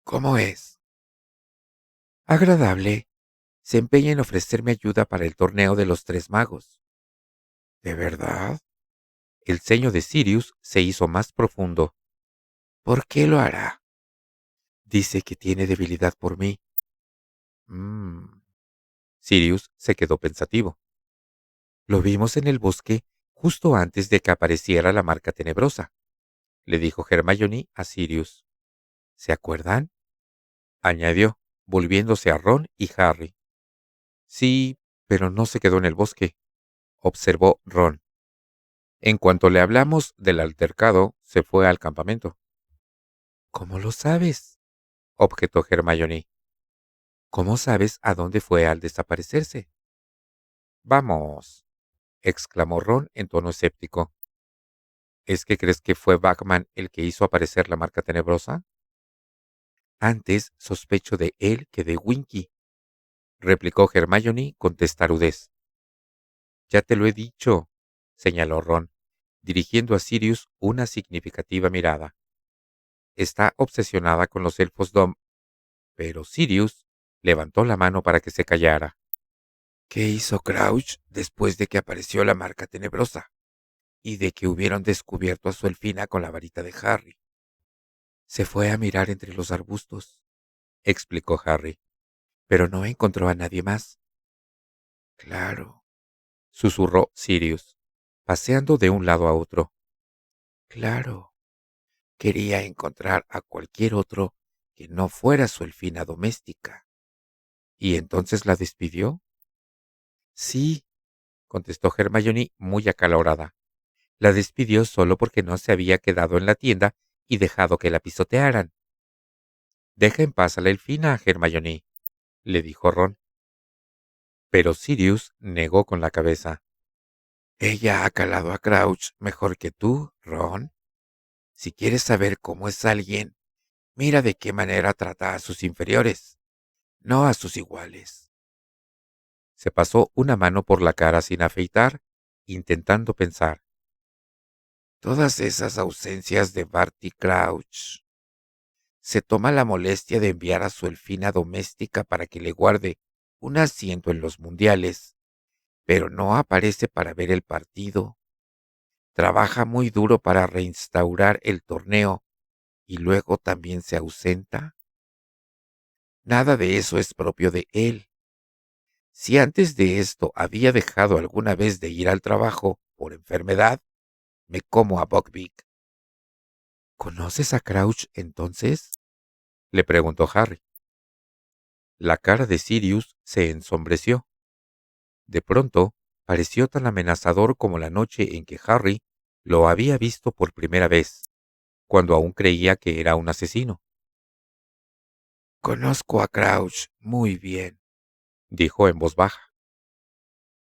¿Cómo es? Agradable. Se empeña en ofrecerme ayuda para el torneo de los tres magos. ¿De verdad? El ceño de Sirius se hizo más profundo. ¿Por qué lo hará? Dice que tiene debilidad por mí. Mmm. Sirius se quedó pensativo. Lo vimos en el bosque justo antes de que apareciera la marca tenebrosa, le dijo Hermione a Sirius. ¿Se acuerdan? Añadió, volviéndose a Ron y Harry. Sí, pero no se quedó en el bosque, observó Ron. En cuanto le hablamos del altercado, se fue al campamento. ¿Cómo lo sabes?, objetó Hermione. ¿Cómo sabes a dónde fue al desaparecerse? Vamos, exclamó Ron en tono escéptico. ¿Es que crees que fue Bagman el que hizo aparecer la marca tenebrosa? Antes sospecho de él que de Winky, replicó Hermione con testarudez. Ya te lo he dicho, señaló Ron, dirigiendo a Sirius una significativa mirada. Está obsesionada con los elfos Dom, pero Sirius levantó la mano para que se callara. ¿Qué hizo Crouch después de que apareció la marca tenebrosa y de que hubieron descubierto a su elfina con la varita de Harry? Se fue a mirar entre los arbustos, explicó Harry, pero no encontró a nadie más. Claro, susurró Sirius, paseando de un lado a otro. Claro, quería encontrar a cualquier otro que no fuera su elfina doméstica. ¿Y entonces la despidió? Sí, contestó Hermione muy acalorada. La despidió solo porque no se había quedado en la tienda y dejado que la pisotearan. Deja en paz a la elfina, Hermione, le dijo Ron. Pero Sirius negó con la cabeza. Ella ha calado a Crouch mejor que tú, Ron. Si quieres saber cómo es alguien, mira de qué manera trata a sus inferiores, no a sus iguales. Se pasó una mano por la cara sin afeitar, intentando pensar. Todas esas ausencias de Barty Crouch. Se toma la molestia de enviar a su elfina doméstica para que le guarde un asiento en los mundiales, pero no aparece para ver el partido. Trabaja muy duro para reinstaurar el torneo y luego también se ausenta. Nada de eso es propio de él. Si antes de esto había dejado alguna vez de ir al trabajo por enfermedad, me como a Buckbeak. ¿Conoces a Crouch entonces? Le preguntó Harry. La cara de Sirius se ensombreció. De pronto, pareció tan amenazador como la noche en que Harry lo había visto por primera vez, cuando aún creía que era un asesino. Conozco a Crouch muy bien, dijo en voz baja.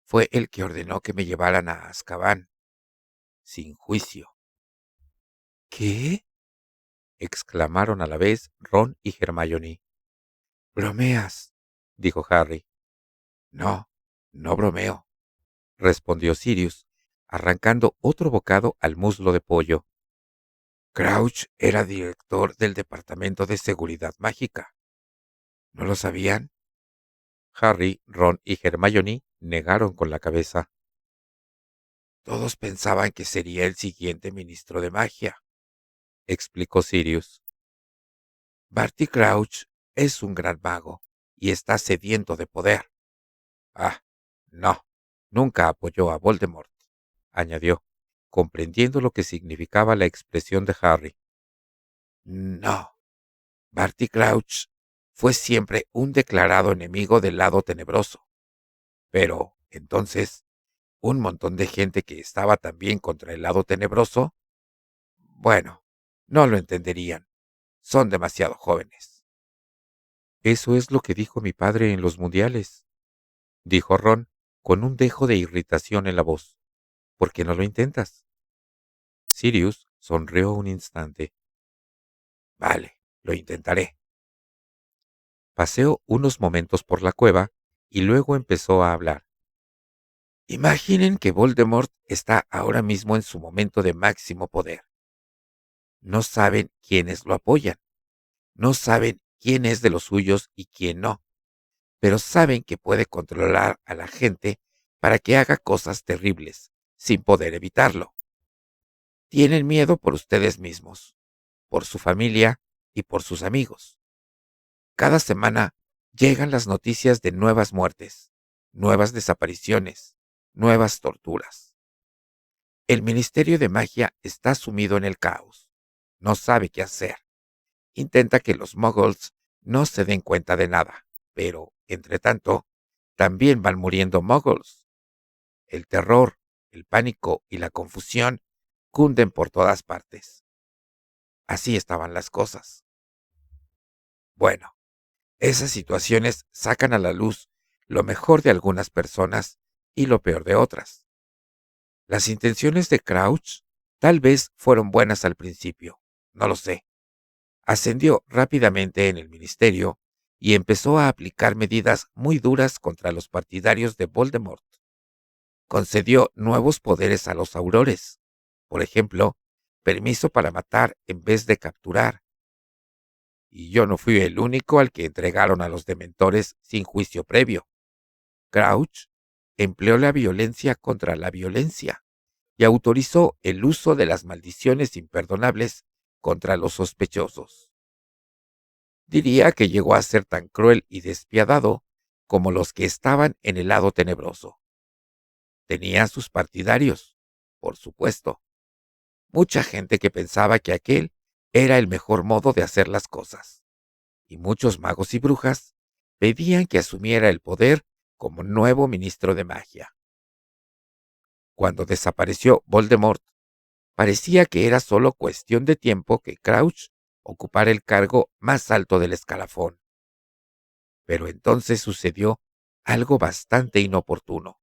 Fue el que ordenó que me llevaran a Azkaban, sin juicio. ¿Qué? Exclamaron a la vez Ron y Hermione. Bromeas, dijo Harry. No, no bromeo, respondió Sirius, arrancando otro bocado al muslo de pollo. Crouch era director del Departamento de Seguridad Mágica. ¿No lo sabían? Harry, Ron y Hermione negaron con la cabeza. Todos pensaban que sería el siguiente ministro de magia, explicó Sirius. Barty Crouch es un gran mago y está sediento de poder. Ah, no, nunca apoyó a Voldemort, añadió, comprendiendo lo que significaba la expresión de Harry. No, Barty Crouch fue siempre un declarado enemigo del lado tenebroso. Pero, entonces, un montón de gente que estaba también contra el lado tenebroso, bueno, no lo entenderían. Son demasiado jóvenes. Eso es lo que dijo mi padre en los mundiales, dijo Ron, con un dejo de irritación en la voz. ¿Por qué no lo intentas? Sirius sonrió un instante. Vale, lo intentaré. Paseó unos momentos por la cueva y luego empezó a hablar. Imaginen que Voldemort está ahora mismo en su momento de máximo poder. No saben quiénes lo apoyan. No saben quién es de los suyos y quién no. Pero saben que puede controlar a la gente para que haga cosas terribles, sin poder evitarlo. Tienen miedo por ustedes mismos, por su familia y por sus amigos. Cada semana llegan las noticias de nuevas muertes, nuevas desapariciones, nuevas torturas. El Ministerio de Magia está sumido en el caos. No sabe qué hacer. Intenta que los muggles no se den cuenta de nada, pero, entre tanto, también van muriendo muggles. El terror, el pánico y la confusión cunden por todas partes. Así estaban las cosas. Bueno, esas situaciones sacan a la luz lo mejor de algunas personas y lo peor de otras. Las intenciones de Crouch tal vez fueron buenas al principio, no lo sé. Ascendió rápidamente en el ministerio y empezó a aplicar medidas muy duras contra los partidarios de Voldemort. Concedió nuevos poderes a los aurores, por ejemplo, permiso para matar en vez de capturar. Y yo no fui el único al que entregaron a los dementores sin juicio previo. Crouch empleó la violencia contra la violencia y autorizó el uso de las maldiciones imperdonables contra los sospechosos. Diría que llegó a ser tan cruel y despiadado como los que estaban en el lado tenebroso. Tenía sus partidarios, por supuesto, mucha gente que pensaba que aquel era el mejor modo de hacer las cosas, y muchos magos y brujas pedían que asumiera el poder como nuevo ministro de magia. Cuando desapareció Voldemort, parecía que era solo cuestión de tiempo que Crouch ocupara el cargo más alto del escalafón. Pero entonces sucedió algo bastante inoportuno.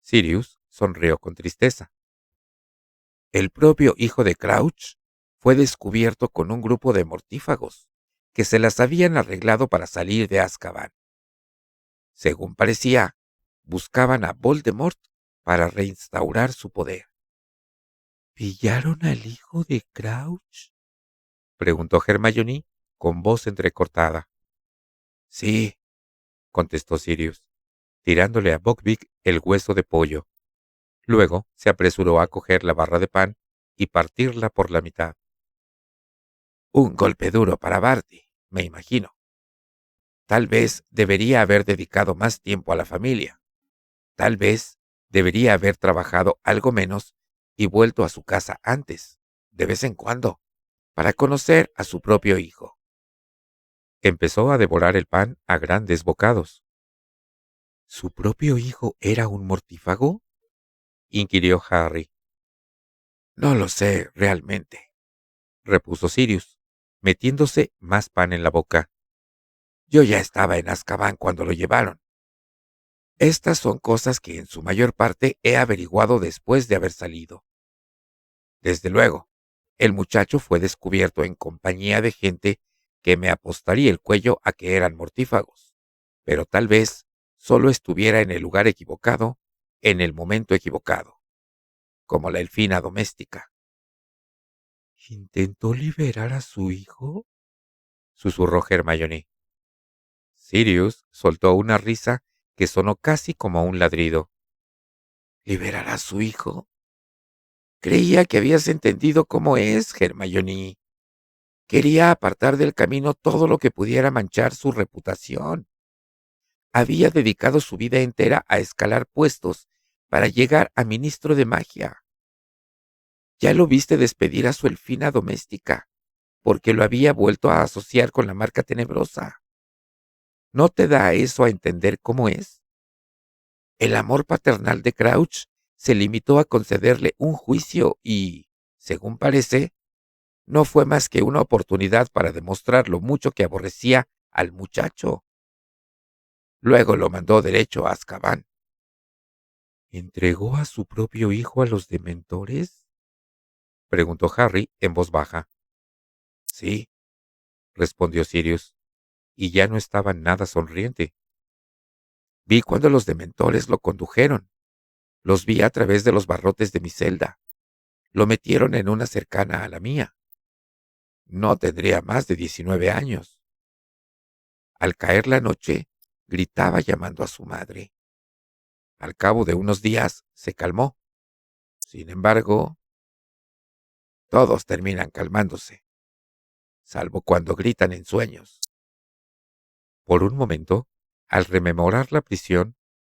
Sirius sonrió con tristeza. El propio hijo de Crouch fue descubierto con un grupo de mortífagos que se las habían arreglado para salir de Azkaban. Según parecía, buscaban a Voldemort para reinstaurar su poder. ¿Pillaron al hijo de Crouch?, preguntó Hermione con voz entrecortada. Sí, contestó Sirius, tirándole a Buckbeak el hueso de pollo. Luego se apresuró a coger la barra de pan y partirla por la mitad. Un golpe duro para Barty, me imagino. Tal vez debería haber dedicado más tiempo a la familia. Tal vez debería haber trabajado algo menos y vuelto a su casa antes, de vez en cuando, para conocer a su propio hijo. Empezó a devorar el pan a grandes bocados. ¿Su propio hijo era un mortífago?, inquirió Harry. No lo sé realmente, repuso Sirius, metiéndose más pan en la boca. Yo ya estaba en Azkaban cuando lo llevaron. Estas son cosas que en su mayor parte he averiguado después de haber salido. Desde luego, el muchacho fue descubierto en compañía de gente que me apostaría el cuello a que eran mortífagos, pero tal vez solo estuviera en el lugar equivocado, en el momento equivocado, como la elfina doméstica. ¿Intentó liberar a su hijo?, susurró Hermione. Sirius soltó una risa que sonó casi como un ladrido. ¿Liberar a su hijo? Creía que habías entendido cómo es, Hermione. Quería apartar del camino todo lo que pudiera manchar su reputación. Había dedicado su vida entera a escalar puestos para llegar a ministro de magia. Ya lo viste despedir a su elfina doméstica, porque lo había vuelto a asociar con la marca tenebrosa. ¿No te da eso a entender cómo es? El amor paternal de Crouch se limitó a concederle un juicio y, según parece, no fue más que una oportunidad para demostrar lo mucho que aborrecía al muchacho. Luego lo mandó derecho a Azkaban. ¿Entregó a su propio hijo a los dementores?, preguntó Harry en voz baja. Sí, respondió Sirius, y ya no estaba nada sonriente. Vi cuando los dementores lo condujeron. Los vi a través de los barrotes de mi celda. Lo metieron en una cercana a la mía. No tendría más de 19 años. Al caer la noche, gritaba llamando a su madre. Al cabo de unos días se calmó. Sin embargo, todos terminan calmándose, salvo cuando gritan en sueños. Por un momento, al rememorar la prisión,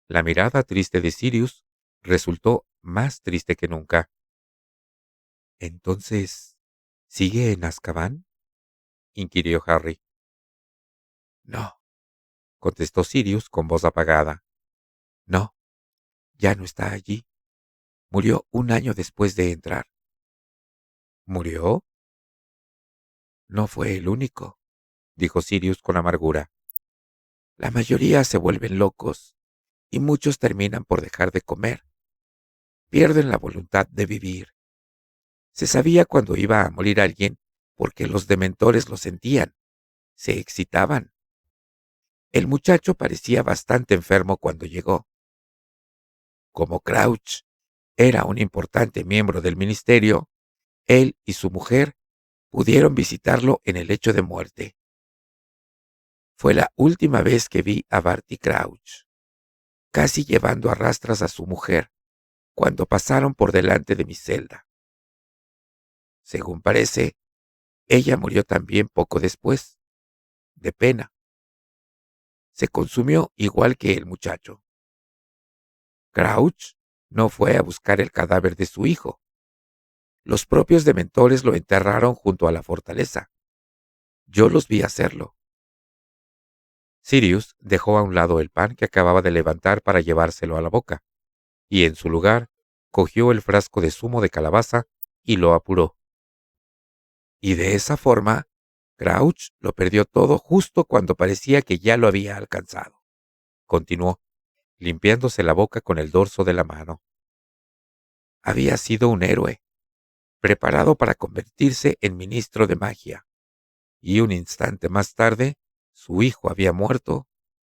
la mirada triste de Sirius resultó más triste que nunca. ¿Entonces sigue en Azkaban?, inquirió Harry. No, contestó Sirius con voz apagada. No, ya no está allí. Murió un año después de entrar. ¿Murió? No fue el único, dijo Sirius con amargura. La mayoría se vuelven locos y muchos terminan por dejar de comer. Pierden la voluntad de vivir. Se sabía cuando iba a morir alguien porque los dementores lo sentían, se excitaban. El muchacho parecía bastante enfermo cuando llegó. Como Crouch era un importante miembro del ministerio, él y su mujer pudieron visitarlo en el lecho de muerte. Fue la última vez que vi a Barty Crouch, casi llevando a rastras a su mujer, cuando pasaron por delante de mi celda. Según parece, ella murió también poco después, de pena. Se consumió igual que el muchacho. Crouch no fue a buscar el cadáver de su hijo. Los propios dementores lo enterraron junto a la fortaleza. Yo los vi hacerlo. Sirius dejó a un lado el pan que acababa de levantar para llevárselo a la boca, y en su lugar cogió el frasco de zumo de calabaza y lo apuró. Y de esa forma, Crouch lo perdió todo justo cuando parecía que ya lo había alcanzado. Continuó, limpiándose la boca con el dorso de la mano. Había sido un héroe, preparado para convertirse en ministro de magia. Y un instante más tarde, su hijo había muerto,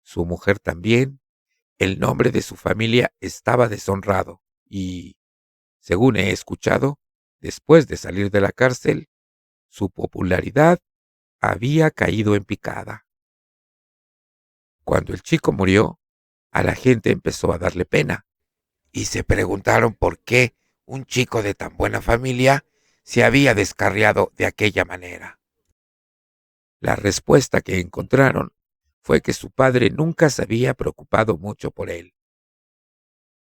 su mujer también, el nombre de su familia estaba deshonrado y, según he escuchado, después de salir de la cárcel, su popularidad había caído en picada. Cuando el chico murió, a la gente empezó a darle pena y se preguntaron por qué un chico de tan buena familia se había descarriado de aquella manera. La respuesta que encontraron fue que su padre nunca se había preocupado mucho por él,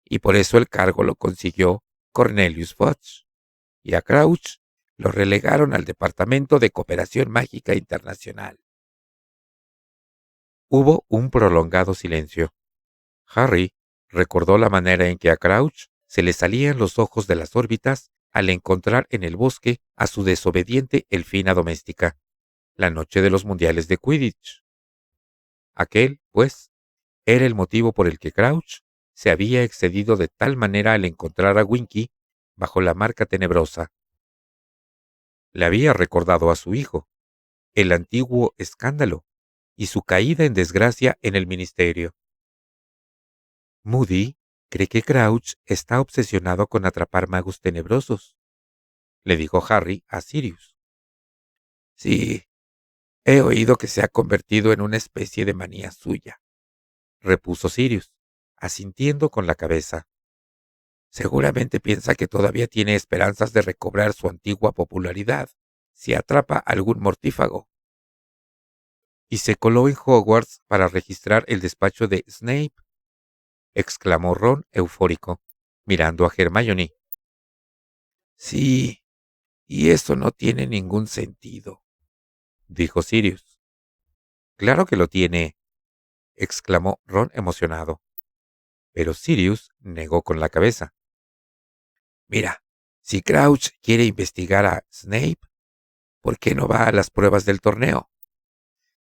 y por eso el cargo lo consiguió Cornelius Fudge, y a Crouch lo relegaron al Departamento de Cooperación Mágica Internacional. Hubo un prolongado silencio. Harry recordó la manera en que a Crouch se le salían los ojos de las órbitas al encontrar en el bosque a su desobediente elfina doméstica, la noche de los mundiales de Quidditch. Aquel, pues, era el motivo por el que Crouch se había excedido de tal manera al encontrar a Winky bajo la marca tenebrosa. Le había recordado a su hijo, el antiguo escándalo y su caída en desgracia en el ministerio. Moody cree que Crouch está obsesionado con atrapar magos tenebrosos, le dijo Harry a Sirius. Sí, he oído que se ha convertido en una especie de manía suya, Repuso Sirius, asintiendo con la cabeza. Seguramente piensa que todavía tiene esperanzas de recobrar su antigua popularidad si atrapa a algún mortífago. Y se coló en Hogwarts para registrar el despacho de Snape, exclamó Ron eufórico, mirando a Hermione. Sí, y eso no tiene ningún sentido, Dijo Sirius. Claro que lo tiene, exclamó Ron emocionado. Pero Sirius negó con la cabeza. Mira, si Crouch quiere investigar a Snape, ¿por qué no va a las pruebas del torneo?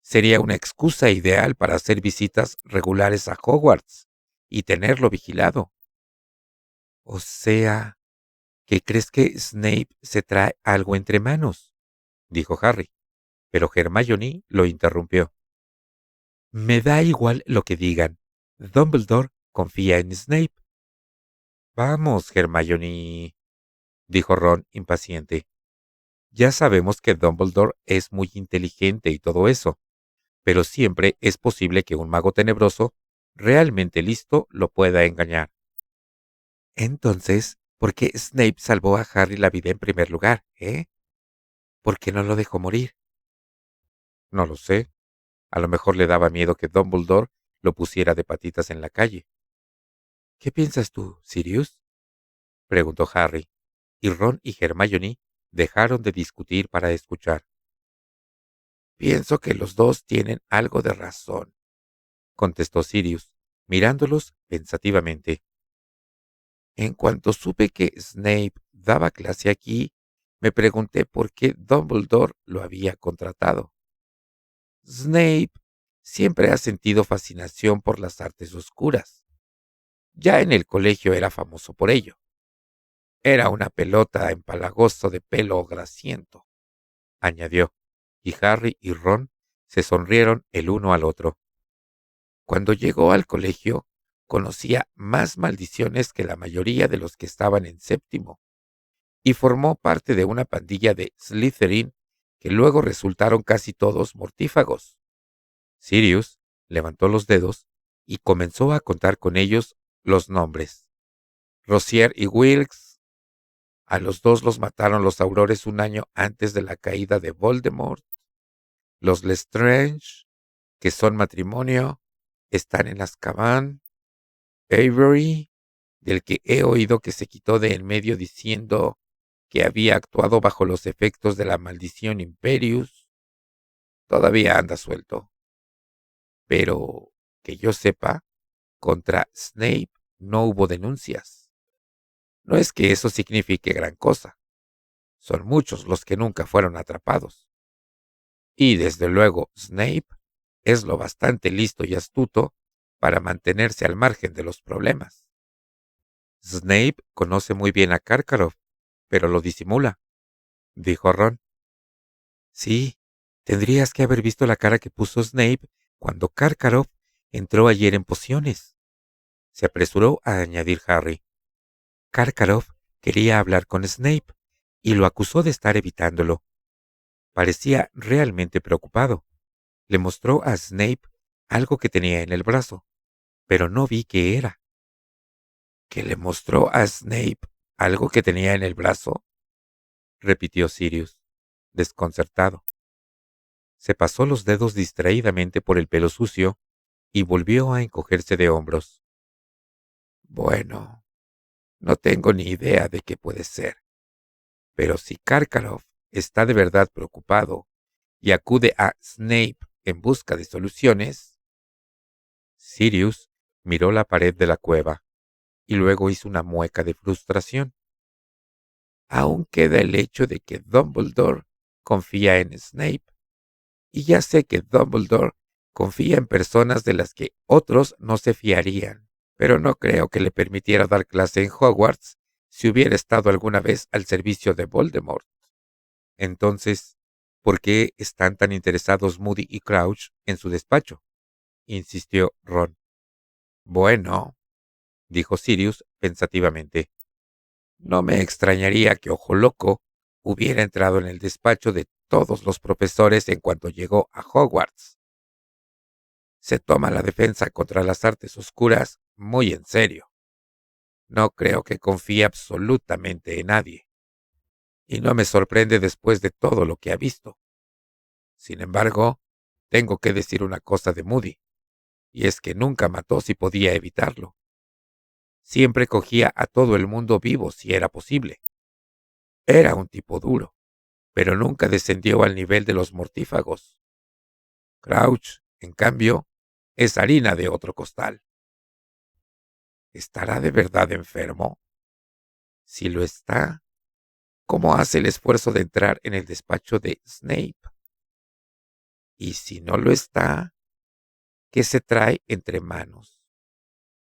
Sería una excusa ideal para hacer visitas regulares a Hogwarts y tenerlo vigilado. O sea, ¿que crees que Snape se trae algo entre manos? Dijo Harry, pero Hermione lo interrumpió. Me da igual lo que digan. Dumbledore confía en Snape. Vamos, Hermione, dijo Ron impaciente. Ya sabemos que Dumbledore es muy inteligente y todo eso, pero siempre es posible que un mago tenebroso, realmente listo, lo pueda engañar. Entonces, ¿por qué Snape salvó a Harry la vida en primer lugar, eh? ¿Por qué no lo dejó morir? No lo sé. A lo mejor le daba miedo que Dumbledore lo pusiera de patitas en la calle. ¿Qué piensas tú, Sirius? Preguntó Harry, y Ron y Hermione dejaron de discutir para escuchar. Pienso que los dos tienen algo de razón, Contestó Sirius, mirándolos pensativamente. En cuanto supe que Snape daba clase aquí, me pregunté por qué Dumbledore lo había contratado. Snape siempre ha sentido fascinación por las artes oscuras. Ya en el colegio era famoso por ello. Era una pelota empalagoso de pelo grasiento. añadió, y Harry y Ron se sonrieron el uno al otro. Cuando llegó al colegio, conocía más maldiciones que la mayoría de los que estaban en séptimo, y formó parte de una pandilla de Slytherin que luego resultaron casi todos mortífagos. Sirius levantó los dedos y comenzó a contar con ellos los nombres. Rosier y Wilkes, a los dos los mataron los Aurores un año antes de la caída de Voldemort. Los Lestrange, que son matrimonio, están en Azkaban. Avery, del que he oído que se quitó de en medio diciendo que había actuado bajo los efectos de la maldición Imperius, todavía anda suelto. Pero, que yo sepa, contra Snape no hubo denuncias. No es que eso signifique gran cosa. Son muchos los que nunca fueron atrapados. Y desde luego Snape es lo bastante listo y astuto para mantenerse al margen de los problemas. Snape conoce muy bien a Karkaroff, pero lo disimula, dijo Ron. Sí, tendrías que haber visto la cara que puso Snape cuando Karkaroff entró ayer en pociones, se apresuró a añadir Harry. Karkaroff quería hablar con Snape y lo acusó de estar evitándolo. Parecía realmente preocupado. Le mostró a Snape algo que tenía en el brazo, pero no vi qué era. ¿Que le mostró a Snape algo que tenía en el brazo? Repitió Sirius, desconcertado. Se pasó los dedos distraídamente por el pelo sucio y volvió a encogerse de hombros. Bueno, no tengo ni idea de qué puede ser. Pero si Karkaroff está de verdad preocupado y acude a Snape en busca de soluciones... Sirius miró la pared de la cueva y luego hizo una mueca de frustración. Aún queda el hecho de que Dumbledore confía en Snape. Y ya sé que Dumbledore confía en personas de las que otros no se fiarían, pero no creo que le permitiera dar clase en Hogwarts si hubiera estado alguna vez al servicio de Voldemort. Entonces, ¿por qué están tan interesados Moody y Crouch en su despacho?, insistió Ron. Bueno, dijo Sirius pensativamente. No me extrañaría que Ojo Loco hubiera entrado en el despacho de todos los profesores en cuanto llegó a Hogwarts. Se toma la defensa contra las artes oscuras muy en serio. No creo que confíe absolutamente en nadie. Y no me sorprende después de todo lo que ha visto. Sin embargo, tengo que decir una cosa de Moody, y es que nunca mató si podía evitarlo. Siempre cogía a todo el mundo vivo si era posible. Era un tipo duro, pero nunca descendió al nivel de los mortífagos. Crouch, en cambio, es harina de otro costal. ¿Estará de verdad enfermo? Si lo está, ¿cómo hace el esfuerzo de entrar en el despacho de Snape? Y si no lo está, ¿qué se trae entre manos?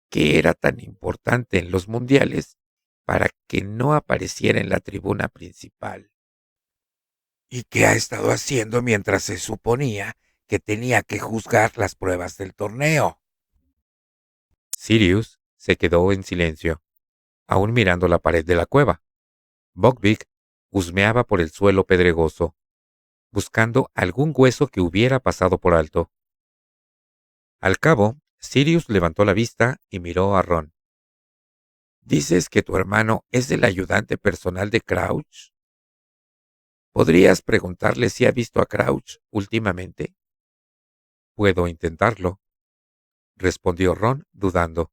¿Qué era tan importante en los mundiales para que no apareciera en la tribuna principal? ¿Y qué ha estado haciendo mientras se suponía que tenía que juzgar las pruebas del torneo? Sirius se quedó en silencio, aún mirando la pared de la cueva. Buckbeak husmeaba por el suelo pedregoso, buscando algún hueso que hubiera pasado por alto. Al cabo, Sirius levantó la vista y miró a Ron. ¿Dices que tu hermano es el ayudante personal de Crouch? ¿Podrías preguntarle si ha visto a Crouch últimamente? Puedo intentarlo, respondió Ron dudando.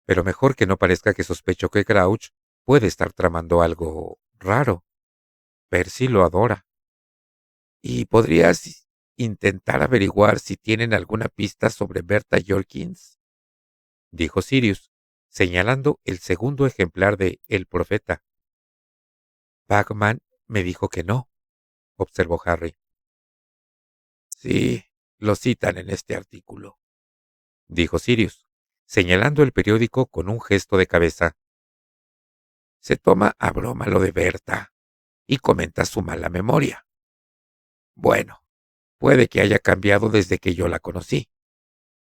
Pero mejor que no parezca que sospecho que Crouch puede estar tramando algo raro. Percy lo adora. ¿Y podrías intentar averiguar si tienen alguna pista sobre Berta Jorkins? Dijo Sirius, señalando el segundo ejemplar de El Profeta. Bagman me dijo que no, observó Harry. Sí, lo citan en este artículo, dijo Sirius, señalando el periódico con un gesto de cabeza. Se toma a broma lo de Berta. y comenta su mala memoria. Bueno, puede que haya cambiado desde que yo la conocí,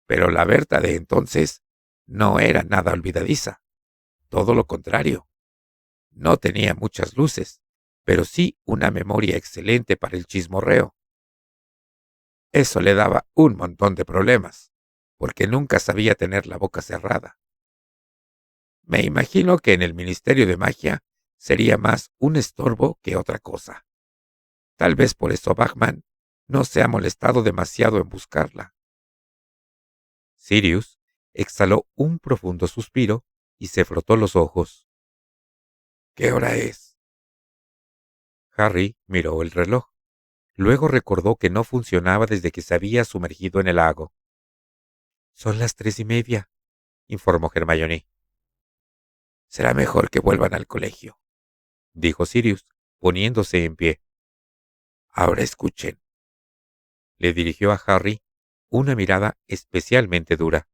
pero la Berta de entonces no era nada olvidadiza. Todo lo contrario. No tenía muchas luces, pero sí una memoria excelente para el chismorreo. Eso le daba un montón de problemas, porque nunca sabía tener la boca cerrada. Me imagino que en el Ministerio de Magia sería más un estorbo que otra cosa. Tal vez por eso Bachman no se ha molestado demasiado en buscarla. Sirius exhaló un profundo suspiro y se frotó los ojos. ¿Qué hora es? Harry miró el reloj. Luego recordó que no funcionaba desde que se había sumergido en el lago. «Son las 3:30», informó Hermione. Será mejor que vuelvan al colegio, dijo Sirius, poniéndose en pie. Ahora escuchen. Le dirigió a Harry una mirada especialmente dura.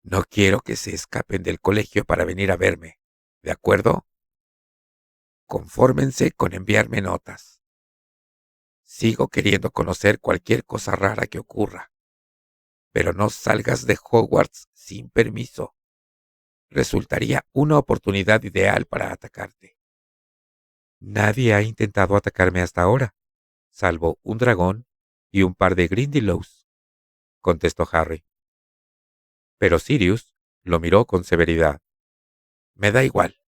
No quiero que se escapen del colegio para venir a verme, ¿de acuerdo? Confórmense con enviarme notas. Sigo queriendo conocer cualquier cosa rara que ocurra, pero no salgas de Hogwarts sin permiso. Resultaría una oportunidad ideal para atacarte. Nadie ha intentado atacarme hasta ahora, salvo un dragón y un par de Grindylows, contestó Harry. Pero Sirius lo miró con severidad. Me da igual.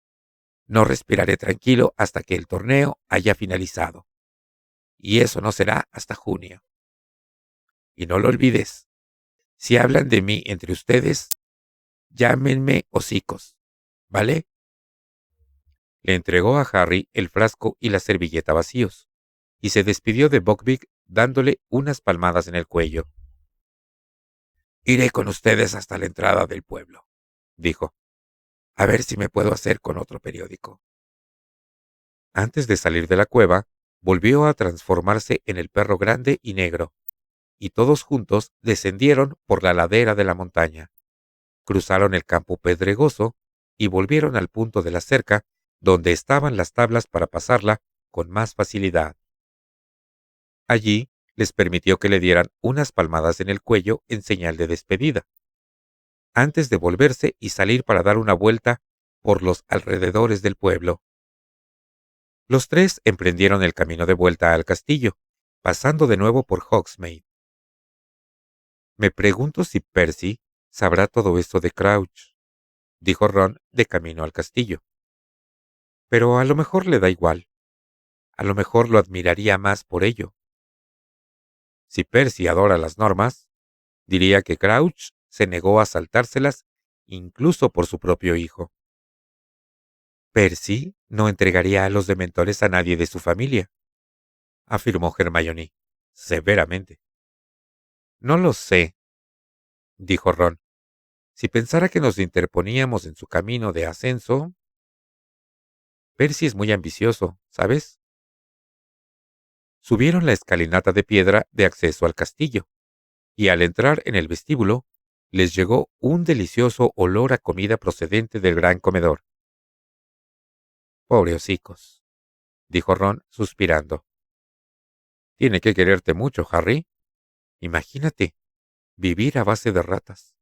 No respiraré tranquilo hasta que el torneo haya finalizado. Y eso no será hasta junio. Y no lo olvides. Si hablan de mí entre ustedes, llámenme hocicos, ¿vale? Le entregó a Harry el frasco y la servilleta vacíos, y se despidió de Buckbeak dándole unas palmadas en el cuello. Iré con ustedes hasta la entrada del pueblo, dijo. A ver si me puedo hacer con otro periódico. Antes de salir de la cueva, volvió a transformarse en el perro grande y negro, y todos juntos descendieron por la ladera de la montaña. Cruzaron el campo pedregoso y volvieron al punto de la cerca donde estaban las tablas para pasarla con más facilidad. Allí les permitió que le dieran unas palmadas en el cuello en señal de despedida, antes de volverse y salir para dar una vuelta por los alrededores del pueblo. Los tres emprendieron el camino de vuelta al castillo, pasando de nuevo por Hogsmeade. Me pregunto si Percy sabrá todo esto de Crouch, dijo Ron de camino al castillo. Pero a lo mejor le da igual. A lo mejor lo admiraría más por ello. Si Percy adora las normas, diría que Crouch se negó a saltárselas incluso por su propio hijo. Percy no entregaría a los dementores a nadie de su familia, afirmó Hermione, severamente. No lo sé, dijo Ron. Si pensara que nos interponíamos en su camino de ascenso... Percy es muy ambicioso, ¿sabes? Subieron la escalinata de piedra de acceso al castillo, y al entrar en el vestíbulo, les llegó un delicioso olor a comida procedente del gran comedor. Pobre hocicos, dijo Ron suspirando. Tiene que quererte mucho, Harry. Imagínate, vivir a base de ratas.